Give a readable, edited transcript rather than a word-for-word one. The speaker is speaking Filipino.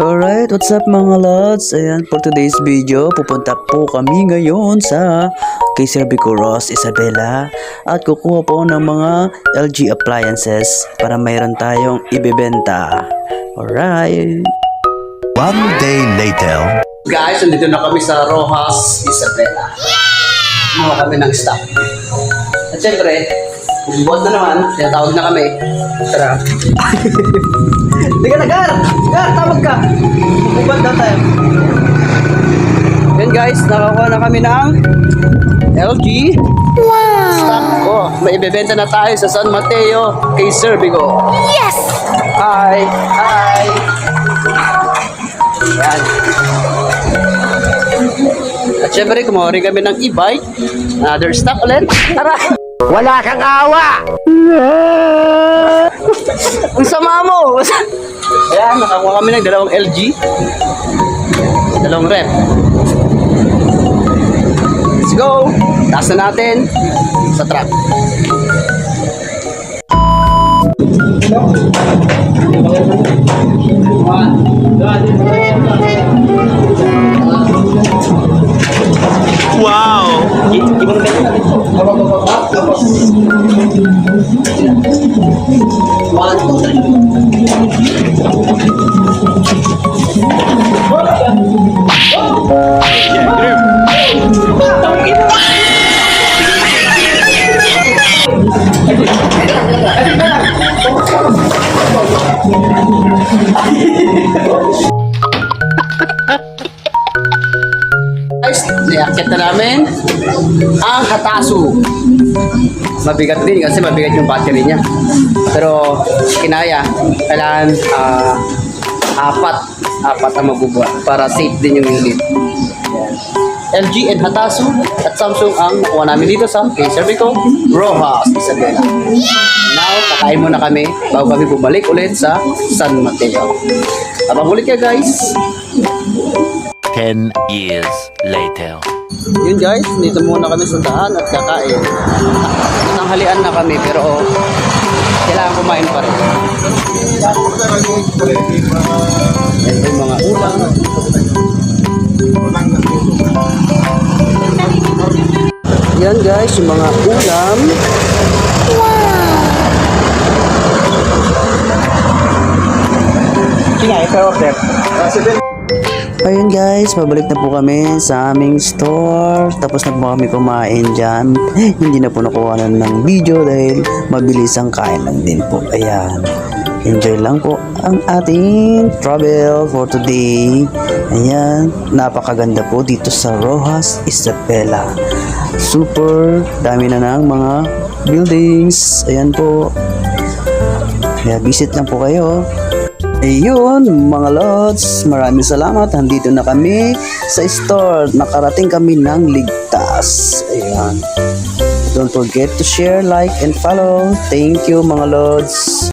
Alright, what's up mga lods? Ayan, for today's video, pupunta po kami ngayon sa kay Sir Vico Ross Isabela at kukuha po ng mga LG appliances para mayroon tayong ibebenta. Alright. One day later. Guys, nandito na kami sa Rojas Isabela. Kumuha kami ng stock. At syempre, bubuhat na naman, tinatawag na kami. Tara. Liga na, Gar! Gar, tawag ka! Bubuhat daw tayo. Yan guys, nakakuha na kami ng LG. Wow! Stock. Oh, may ibebenta na tayo sa San Mateo kay Sir Vico. Yes! Hi! Hi! Yan. At syempre, kumuha rin kami ng e-bike. Another stock ulit. Tara! Wala kang awa! Ang sama mo! Ayan, nakakuha kami ng dalawang LG. Dalawang rep. Let's go! Taas na natin sa truck. Wow! One, two, three. Guys, niakit na namin ang hatasu. Mabigat din kasi mabigat yung battery niya. Pero kinaya, kailangan apat ang mabubuhat para safe din yung unit. LG and Hatasu at Samsung ang nakuha namin dito sa kay Sir Vico Rojas Isabela. Now, kakain muna kami bago kami bumalik ulit sa San Mateo. Abang ulit ka guys! 10 years later. Yun guys, dito muna kami sa daan at kakain. Nanghalian na kami pero kailangan kumain pa rin. Ito yung mga ulam. Yan guys, yung mga ulam. Ayun guys, pabalik na po kami sa aming store. Tapos na po kami kumain dyan. Hindi na po nakuha ng video dahil mabilis ang kain lang din po. Ayan. Enjoy lang po ang ating travel for today. Ayan, napakaganda po dito sa Rojas Isabela. Super dami na ng mga buildings. Ayan po. Kaya visit lang po kayo. Ayun mga lods, maraming salamat. Nandito na kami sa store. Nakarating kami ng ligtas. Ayan. Don't forget to share, like, and follow. Thank you mga lods.